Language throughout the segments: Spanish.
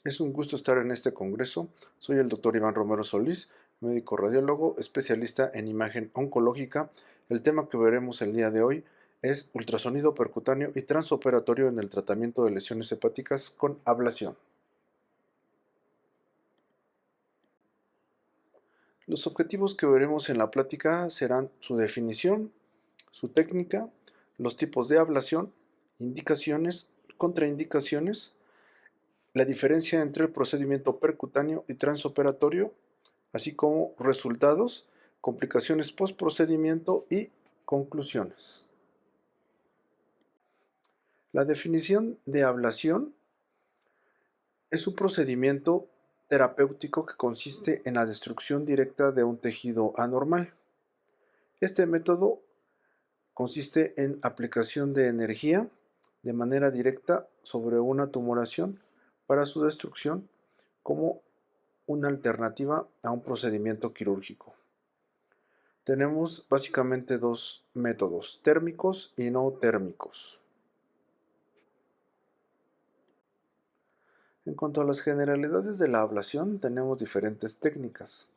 Es un gusto estar en este congreso. Soy el doctor Iván Romero Solís, médico radiólogo, especialista en imagen oncológica. El tema que veremos el día de hoy es ultrasonido percutáneo y transoperatorio en el tratamiento de lesiones hepáticas con ablación. Los objetivos que veremos en la plática serán su definición, su técnica, los tipos de ablación, indicaciones, contraindicaciones, la diferencia entre el procedimiento percutáneo y transoperatorio, así como resultados, complicaciones postprocedimiento y conclusiones. La definición de ablación es un procedimiento terapéutico que consiste en la destrucción directa de un tejido anormal. Este método consiste en aplicación de energía de manera directa sobre una tumoración para su destrucción como una alternativa a un procedimiento quirúrgico. Tenemos básicamente dos métodos, térmicos y no térmicos. En cuanto a las generalidades de la ablación, tenemos diferentes técnicas.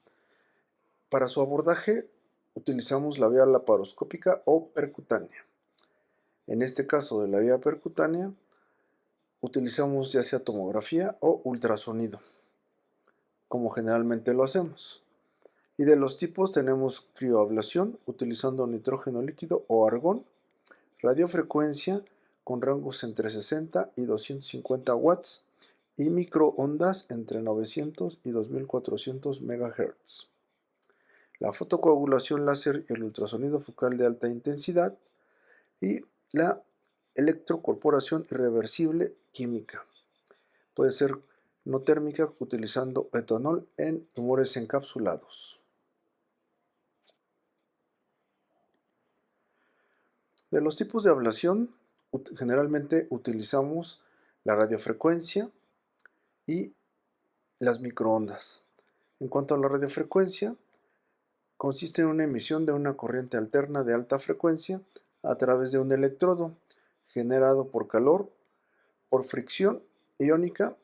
Para su abordaje, utilizamos la vía laparoscópica o percutánea. En este caso de la vía percutánea, utilizamos ya sea tomografía o ultrasonido, como generalmente lo hacemos. Y de los tipos tenemos crioablación utilizando nitrógeno líquido o argón, radiofrecuencia con rangos entre 60 y 250 watts y microondas entre 900 y 2400 MHz. La fotocoagulación láser y el ultrasonido focal de alta intensidad y la electrocorporación irreversible química. Puede ser no térmica utilizando etanol en tumores encapsulados. De los tipos de ablación, generalmente utilizamos la radiofrecuencia y las microondas. En cuanto a la radiofrecuencia, consiste en una emisión de una corriente alterna de alta frecuencia a través de un electrodo generado por calor, por fricción iónica,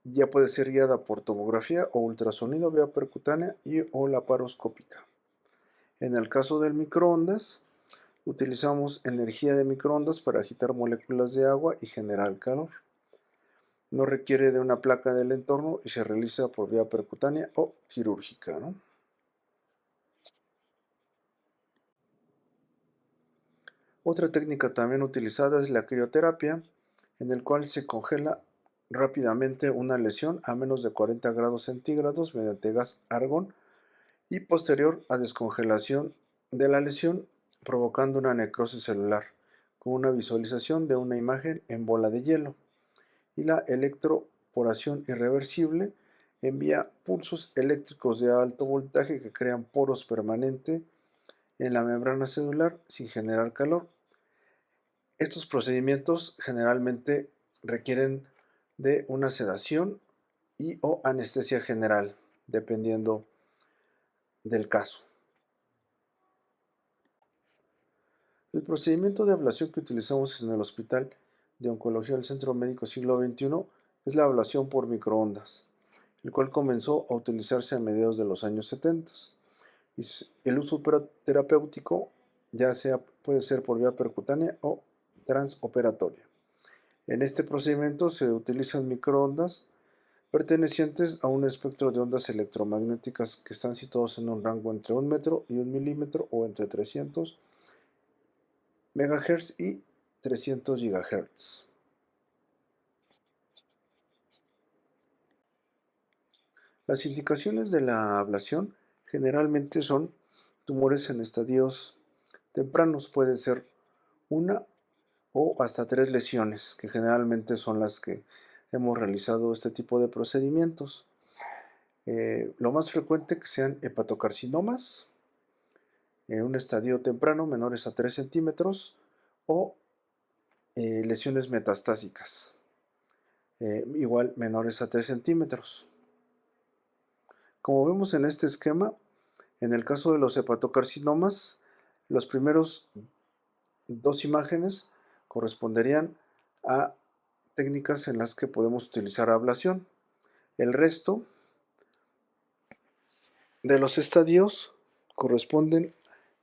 ya puede ser guiada por tomografía o ultrasonido vía percutánea y o laparoscópica. En el caso del microondas, utilizamos energía de microondas para agitar moléculas de agua y generar calor. No requiere de una placa del entorno y se realiza por vía percutánea o quirúrgica, ¿no? Otra técnica también utilizada es la crioterapia, en el cual se congela rápidamente una lesión a menos de 40 grados centígrados mediante gas argón y posterior a descongelación de la lesión provocando una necrosis celular con una visualización de una imagen en bola de hielo. Y la electroporación irreversible envía pulsos eléctricos de alto voltaje que crean poros permanentes en la membrana celular sin generar calor. Estos procedimientos generalmente requieren de una sedación y o anestesia general, dependiendo del caso. El procedimiento de ablación que utilizamos en el Hospital de Oncología del Centro Médico Siglo XXI es la ablación por microondas, el cual comenzó a utilizarse a mediados de los años 70. El uso terapéutico ya sea puede ser por vía percutánea o transoperatoria. En este procedimiento se utilizan microondas pertenecientes a un espectro de ondas electromagnéticas que están situados en un rango entre 1 metro y 1 milímetro o entre 300 MHz y 300 GHz. Las indicaciones de la ablación generalmente son tumores en estadios tempranos, puede ser una o hasta 3 lesiones, que generalmente son las que hemos realizado este tipo de procedimientos. Lo más frecuente que sean hepatocarcinomas en un estadio temprano menores a 3 centímetros o lesiones metastásicas, igual menores a 3 centímetros. Como vemos en este esquema, en el caso de los hepatocarcinomas, los primeros dos imágenes corresponderían a técnicas en las que podemos utilizar ablación. El resto de los estadios corresponden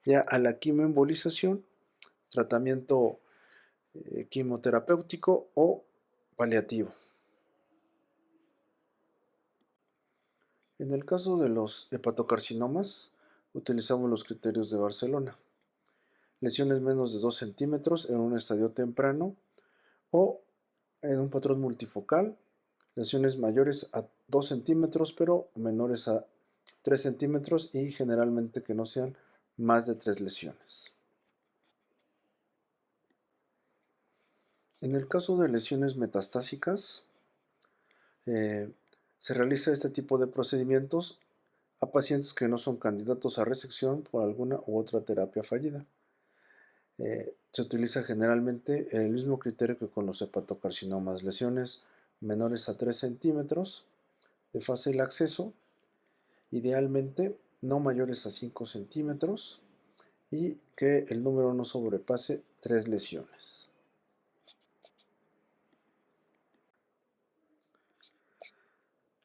ya a la quimioembolización, tratamiento quimioterapéutico o paliativo. En el caso de los hepatocarcinomas, utilizamos los criterios de Barcelona. Lesiones menos de 2 centímetros en un estadio temprano o en un patrón multifocal, lesiones mayores a 2 centímetros pero menores a 3 centímetros y generalmente que no sean más de 3 lesiones. En el caso de lesiones metastásicas, se realiza este tipo de procedimientos a pacientes que no son candidatos a resección por alguna u otra terapia fallida. Se utiliza generalmente el mismo criterio que con los hepatocarcinomas, lesiones menores a 3 centímetros de fácil acceso, idealmente no mayores a 5 centímetros y que el número no sobrepase 3 lesiones.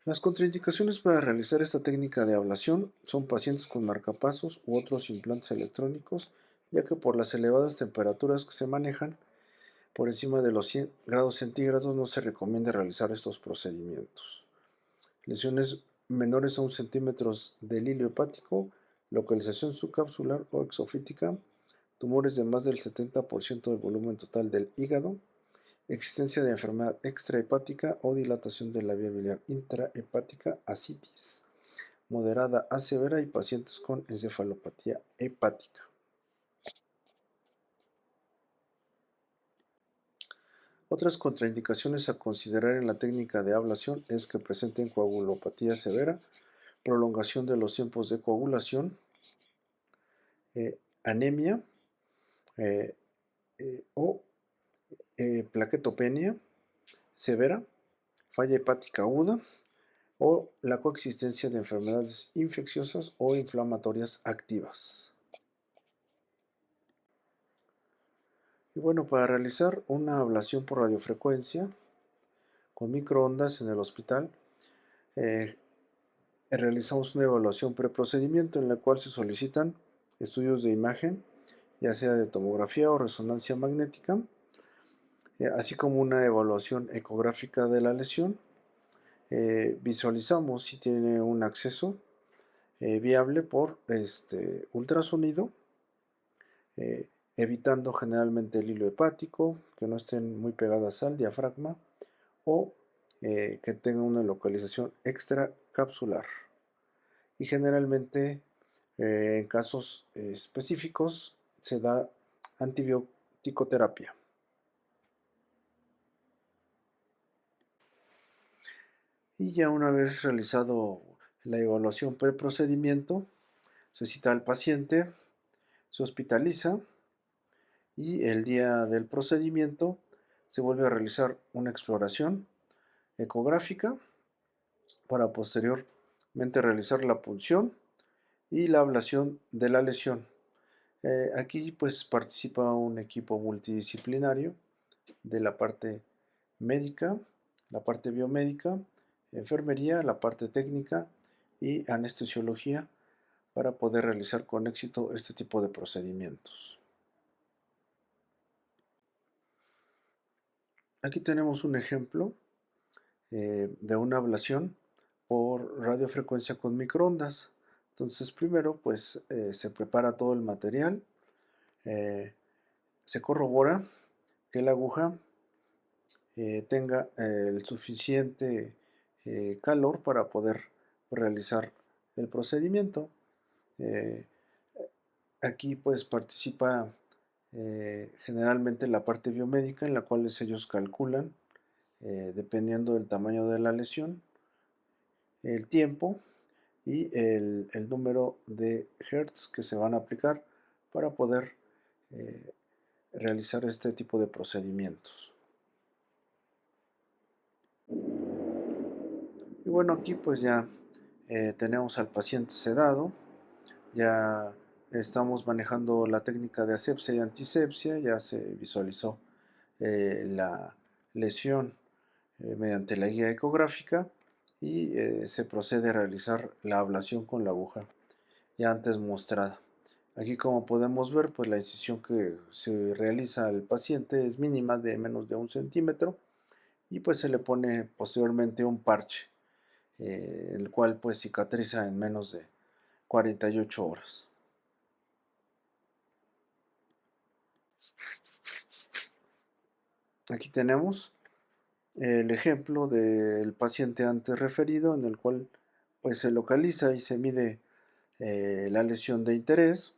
Las contraindicaciones para realizar esta técnica de ablación son pacientes con marcapasos u otros implantes electrónicos, ya que por las elevadas temperaturas que se manejan, por encima de los 100 grados centígrados no se recomienda realizar estos procedimientos. Lesiones menores a 1 centímetro del hilo hepático, localización subcapsular o exofítica, tumores de más del 70% del volumen total del hígado, existencia de enfermedad extrahepática o dilatación de la vía biliar intrahepática, ascitis moderada a severa y pacientes con encefalopatía hepática. Otras contraindicaciones a considerar en la técnica de ablación es que presenten coagulopatía severa, prolongación de los tiempos de coagulación, anemia eh, o plaquetopenia severa, falla hepática aguda o la coexistencia de enfermedades infecciosas o inflamatorias activas. Y bueno, para realizar una ablación por radiofrecuencia con microondas en el hospital, eh, realizamos una evaluación preprocedimiento en la cual se solicitan estudios de imagen, ya sea de tomografía o resonancia magnética, así como una evaluación ecográfica de la lesión. Visualizamos si tiene un acceso viable por ultrasonido, evitando generalmente el hilo hepático, que no estén muy pegadas al diafragma o que tenga una localización extracapsular. Y generalmente en casos específicos se da antibioticoterapia. Y ya una vez realizado la evaluación preprocedimiento, se cita al paciente, se hospitaliza y el día del procedimiento se vuelve a realizar una exploración ecográfica para posteriormente realizar la punción y la ablación de la lesión. Aquí pues participa un equipo multidisciplinario de la parte médica, la parte biomédica, enfermería, la parte técnica y anestesiología para poder realizar con éxito este tipo de procedimientos. Aquí tenemos un ejemplo de una ablación por radiofrecuencia con microondas. Entonces primero pues se prepara todo el material, se corrobora que la aguja tenga el suficiente calor para poder realizar el procedimiento. Eh, Aquí pues participa generalmente la parte biomédica en la cual ellos calculan, dependiendo del tamaño de la lesión, el tiempo y el número de hertz que se van a aplicar para poder eh, realizar este tipo de procedimientos. Y bueno, aquí pues ya tenemos al paciente sedado, ya estamos manejando la técnica de asepsia y antisepsia, ya se visualizó la lesión mediante la guía ecográfica y se procede a realizar la ablación con la aguja ya antes mostrada. Aquí, como podemos ver, pues la incisión que se realiza al paciente es mínima, de menos de 1 centímetro, y pues se le pone posteriormente un parche, el cual pues cicatriza en menos de 48 horas. Aquí tenemos el ejemplo del paciente antes referido, en el cual pues se localiza y se mide la lesión de interés.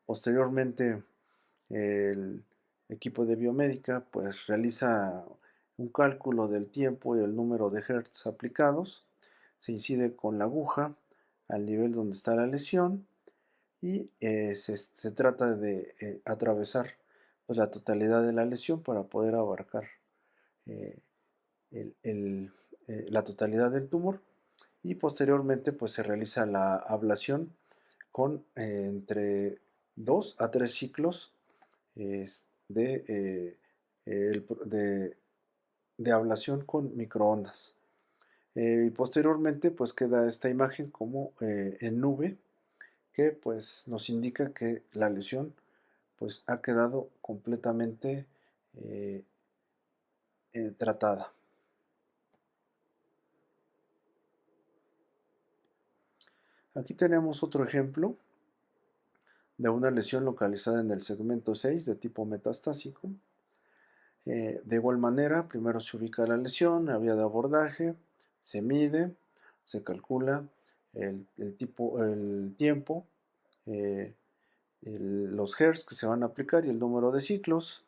Posteriormente, el equipo de biomédica pues realiza un cálculo del tiempo y el número de hertz aplicados. Se incide con la aguja al nivel donde está la lesión y se trata de atravesar pues la totalidad de la lesión para poder abarcar eh, el- el, la totalidad del tumor, y posteriormente pues se realiza la ablación con entre 2 a 3 ciclos el de ablación con microondas. Y posteriormente pues queda esta imagen como en nube, que pues nos indica que la lesión pues ha quedado completamente eh, tratada. Aquí tenemos otro ejemplo de una lesión localizada en el segmento 6 de tipo metastásico. De igual manera, primero se ubica la lesión, la vía de abordaje, se mide, se calcula el tiempo, eh, los hertz que se van a aplicar y el número de ciclos.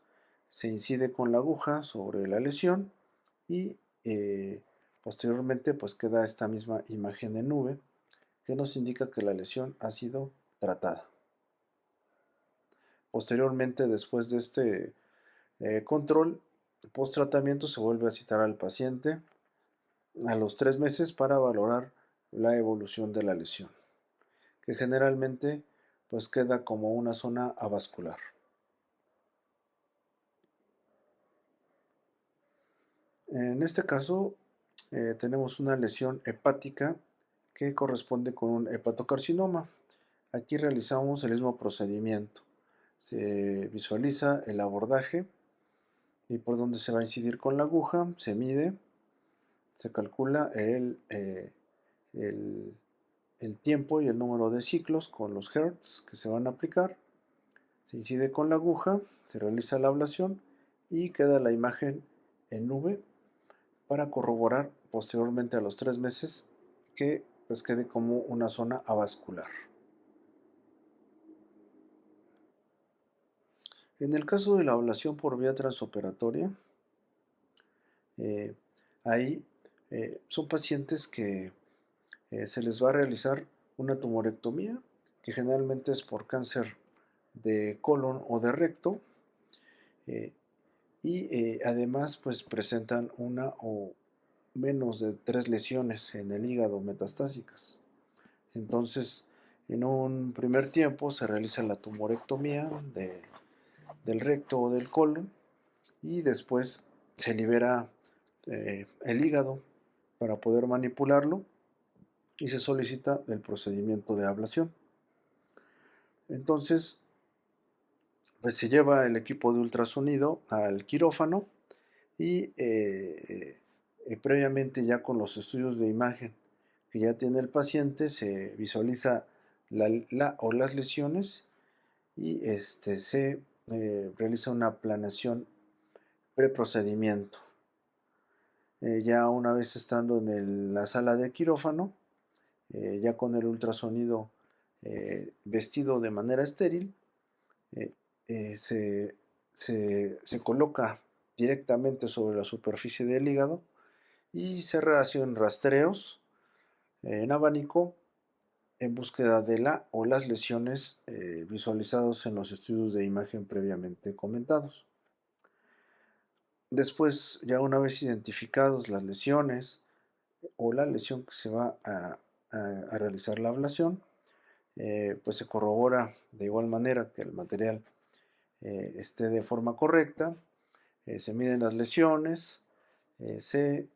Se incide con la aguja sobre la lesión y posteriormente pues queda esta misma imagen en nube, que nos indica que la lesión ha sido tratada. Posteriormente, después de este control, post tratamiento, se vuelve a citar al paciente a los 3 meses para valorar la evolución de la lesión, que generalmente pues queda como una zona avascular. En este caso tenemos una lesión hepática que corresponde con un hepatocarcinoma. Aquí realizamos el mismo procedimiento. Se visualiza el abordaje y por donde se va a incidir con la aguja, se mide, se calcula el, el tiempo y el número de ciclos con los hertz que se van a aplicar, se incide con la aguja, se realiza la ablación y queda la imagen en nube para corroborar posteriormente a los 3 meses que pues quede como una zona avascular. En el caso de la ablación por vía transoperatoria, eh, ahí son pacientes que se les va a realizar una tumorectomía, que generalmente es por cáncer de colon o de recto, eh, y además pues presentan una o menos de 3 lesiones en el hígado metastásicas. Entonces, en un primer tiempo se realiza la tumorectomía del recto o del colon, y después se libera el hígado para poder manipularlo y se solicita el procedimiento de ablación. Entonces, pues se lleva el equipo de ultrasonido al quirófano y previamente, ya con los estudios de imagen que ya tiene el paciente, se visualiza las lesiones y se realiza una planeación preprocedimiento. Ya una vez estando en la sala de quirófano, ya con el ultrasonido vestido de manera estéril, eh, se, se coloca directamente sobre la superficie del hígado y se hacen rastreos en abanico en búsqueda de la o las lesiones visualizados en los estudios de imagen previamente comentados. Después, ya una vez identificadas las lesiones o la lesión que se va a realizar la ablación, pues se corrobora de igual manera que el material esté de forma correcta, se miden las lesiones, se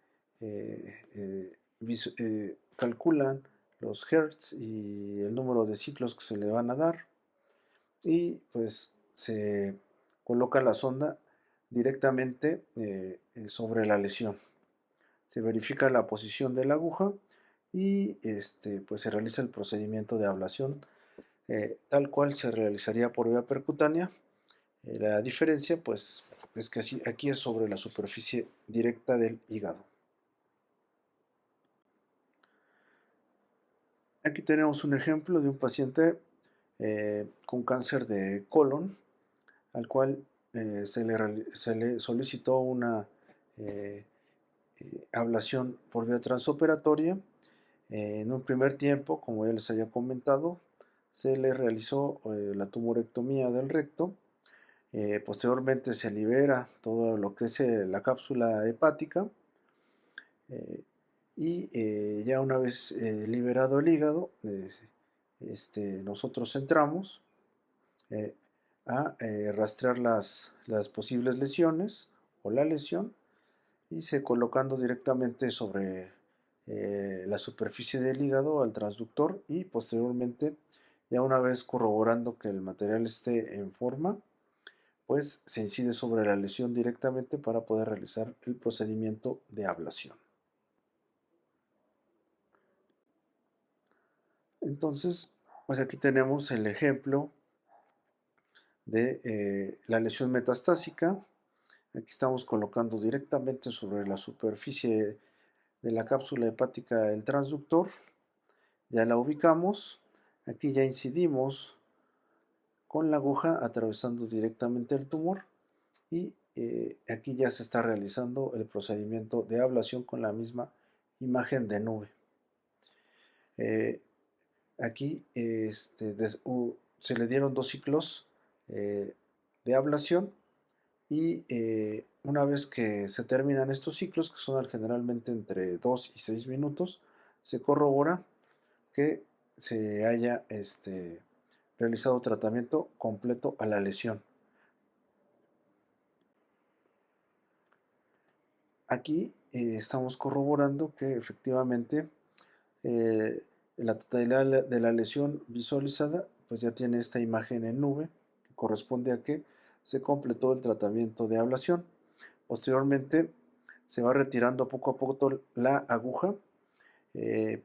calculan los hertz y el número de ciclos que se le van a dar y pues se coloca la sonda directamente sobre la lesión. Se verifica la posición de la aguja y pues se realiza el procedimiento de ablación tal cual se realizaría por vía percutánea. La diferencia pues es que aquí es sobre la superficie directa del hígado. Aquí tenemos un ejemplo de un paciente con cáncer de colon, al cual se le solicitó una eh, ablación por vía transoperatoria. En un primer tiempo, como ya les había comentado, se le realizó la tumorectomía del recto. Posteriormente se libera todo lo que es la cápsula hepática. Ya una vez liberado el hígado, nosotros entramos eh, a rastrear las posibles lesiones o la lesión y se colocando directamente sobre la superficie del hígado al transductor y posteriormente, ya una vez corroborando que el material esté en forma, pues se incide sobre la lesión directamente para poder realizar el procedimiento de ablación. Entonces, pues aquí tenemos el ejemplo de la lesión metastásica. Aquí estamos colocando directamente sobre la superficie de la cápsula hepática el transductor. Ya la ubicamos. Aquí ya incidimos con la aguja atravesando directamente el tumor y aquí ya se está realizando el procedimiento de ablación con la misma imagen de nube. Aquí se le dieron 2 ciclos de ablación y una vez que se terminan estos ciclos, que son generalmente entre 2 y 6 minutos, se corrobora que se haya realizado tratamiento completo a la lesión. Aquí estamos corroborando que efectivamente eh, la totalidad de la lesión visualizada pues ya tiene esta imagen en nube que corresponde a que se completó el tratamiento de ablación. Posteriormente se va retirando poco a poco la aguja eh,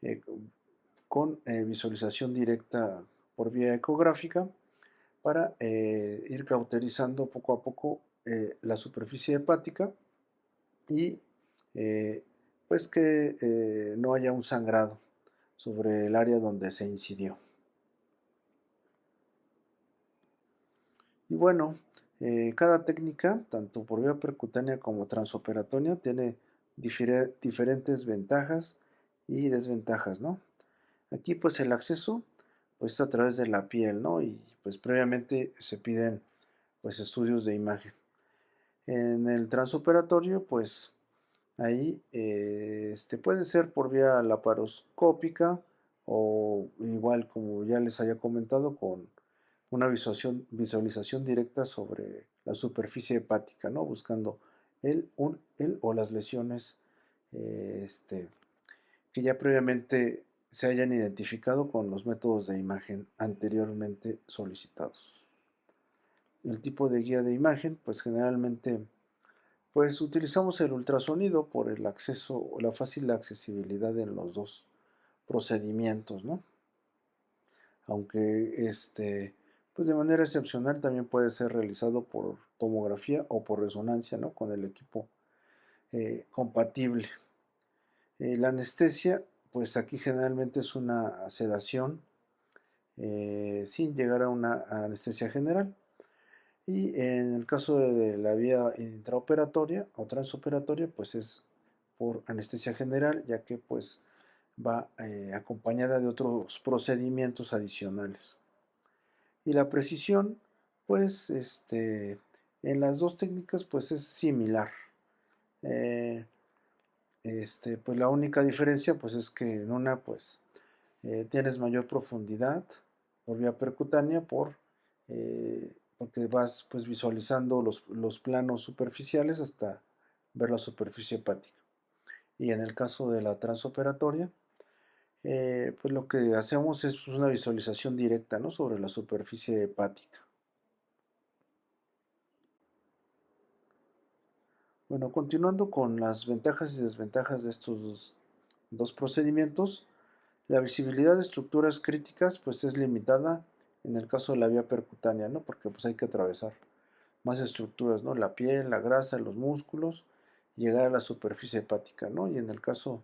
eh, con visualización directa por vía ecográfica para ir cauterizando poco a poco la superficie hepática y pues que no haya un sangrado sobre el área donde se incidió. Y bueno, cada técnica, tanto por vía percutánea como transoperatoria, tiene diferentes ventajas y desventajas, ¿no? Aquí pues el acceso pues es a través de la piel, ¿no? Y pues previamente se piden pues estudios de imagen. En el transoperatorio pues ahí puede ser por vía laparoscópica o igual como ya les había comentado con una visualización directa sobre la superficie hepática, ¿no? Buscando el o las lesiones que ya previamente se hayan identificado con los métodos de imagen anteriormente solicitados. El tipo de guía de imagen, pues generalmente pues utilizamos el ultrasonido por el acceso o la fácil accesibilidad en los dos procedimientos, ¿no? Aunque pues de manera excepcional también puede ser realizado por tomografía o por resonancia, ¿no? Con el equipo compatible. La anestesia, pues aquí generalmente es una sedación sin llegar a una anestesia general. Y en el caso de la vía intraoperatoria o transoperatoria, pues es por anestesia general, ya que pues va acompañada de otros procedimientos adicionales. Y la precisión, pues en las dos técnicas pues es similar. Eh, pues la única diferencia pues es que en una pues tienes mayor profundidad por vía percutánea porque vas pues visualizando los planos superficiales hasta ver la superficie hepática. Y en el caso de la transoperatoria, pues lo que hacemos es pues, una visualización directa, ¿no?, sobre la superficie hepática. Bueno, continuando con las ventajas y desventajas de estos dos procedimientos, la visibilidad de estructuras críticas pues es limitada en el caso de la vía percutánea, ¿no?, porque pues hay que atravesar más estructuras, ¿no?, la piel, la grasa, los músculos, y llegar a la superficie hepática, ¿no? Y en el caso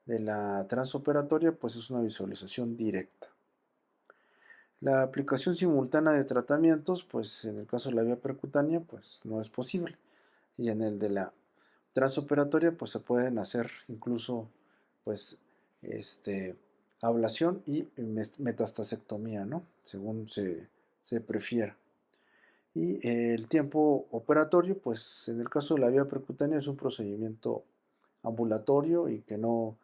de la transoperatoria pues es una visualización directa. La aplicación simultánea de tratamientos, pues en el caso de la vía percutánea, pues no es posible. Y en el de la transoperatoria, pues se pueden hacer incluso, pues, ablación y metastasectomía, ¿no?, según se prefiera. Y el tiempo operatorio, pues en el caso de la vía percutánea es un procedimiento ambulatorio y que no,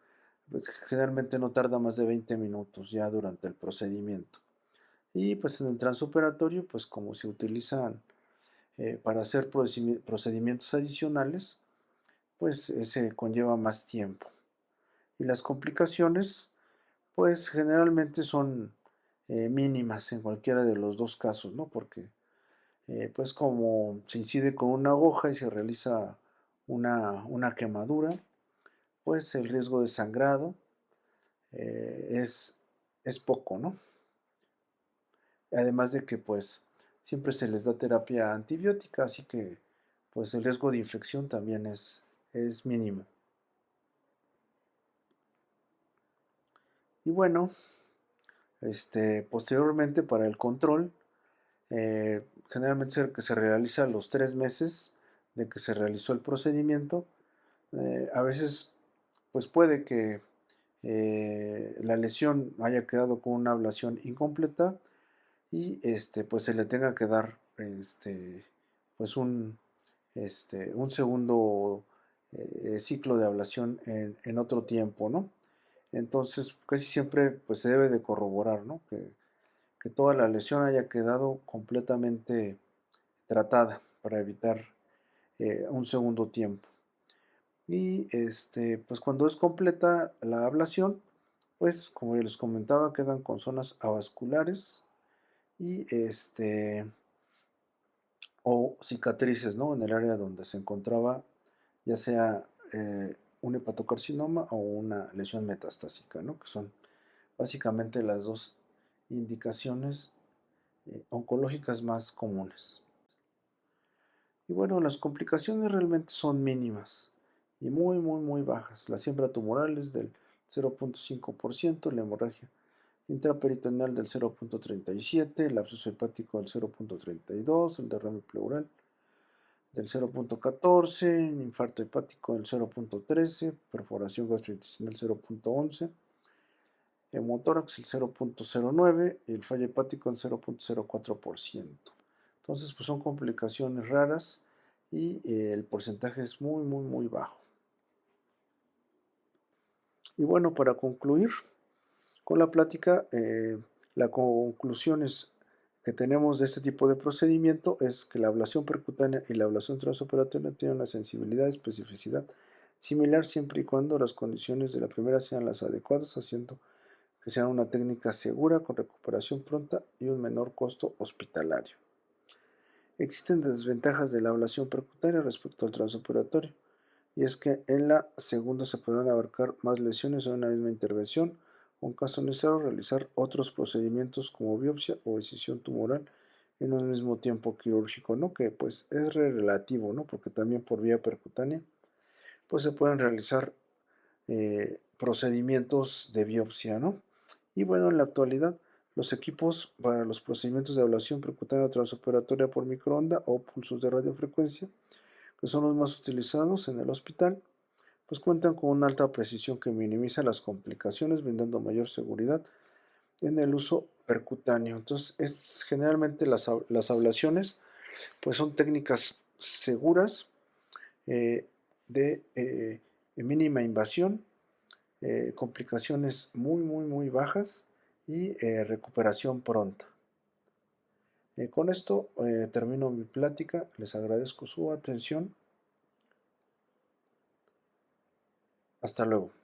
pues, generalmente no tarda más de 20 minutos ya durante el procedimiento. Y pues en el transoperatorio, pues como se utilizan para hacer procedimientos adicionales, pues se conlleva más tiempo. Y las complicaciones, pues generalmente son mínimas en cualquiera de los dos casos, ¿no? Porque pues como se incide con una aguja y se realiza una quemadura, pues el riesgo de sangrado es poco, ¿no? Además de que pues siempre se les da terapia antibiótica, así que pues el riesgo de infección también es mínimo. Y bueno, posteriormente para el control, generalmente que se realiza a los 3 meses de que se realizó el procedimiento. A veces pues puede que la lesión haya quedado con una ablación incompleta y pues se le tenga que dar pues un segundo ciclo de ablación en otro tiempo, ¿no? Entonces casi siempre pues se debe de corroborar, ¿no?, que toda la lesión haya quedado completamente tratada para evitar un segundo tiempo. Y pues cuando es completa la ablación, pues como ya les comentaba, quedan con zonas avasculares y o cicatrices, ¿no?, en el área donde se encontraba ya sea un hepatocarcinoma o una lesión metastásica, ¿no?, que son básicamente las dos indicaciones oncológicas más comunes. Y bueno, las complicaciones realmente son mínimas y muy bajas. La siembra tumoral es del 0.5%, la hemorragia intraperitoneal del 0.37%, el absceso hepático del 0.32%, el derrame pleural del 0.14%, infarto hepático del 0.13%, perforación gastrointestinal 0.11%, hemotórax el 0.09% y el fallo hepático el 0.04%. Entonces, pues son complicaciones raras y el porcentaje es muy bajo. Y bueno, para concluir con la plática, las conclusiones que tenemos de este tipo de procedimiento es que la ablación percutánea y la ablación transoperatoria tienen una sensibilidad y especificidad similar siempre y cuando las condiciones de la primera sean las adecuadas, haciendo que sea una técnica segura con recuperación pronta y un menor costo hospitalario. Existen desventajas de la ablación percutánea respecto al transoperatorio, y es que en la segunda se podrán abarcar más lesiones en una misma intervención, o en caso necesario realizar otros procedimientos como biopsia o excisión tumoral en un mismo tiempo quirúrgico, ¿no?, que pues es relativo, ¿no?, porque también por vía percutánea pues se pueden realizar procedimientos de biopsia, ¿no? Y bueno, en la actualidad, los equipos para los procedimientos de ablación percutánea transoperatoria por microonda o pulsos de radiofrecuencia, que son los más utilizados en el hospital, pues cuentan con una alta precisión que minimiza las complicaciones, brindando mayor seguridad en el uso percutáneo. Entonces, generalmente las ablaciones, pues son técnicas seguras, de mínima invasión, complicaciones muy bajas y recuperación pronta. Con esto termino mi plática. Les agradezco su atención. Hasta luego.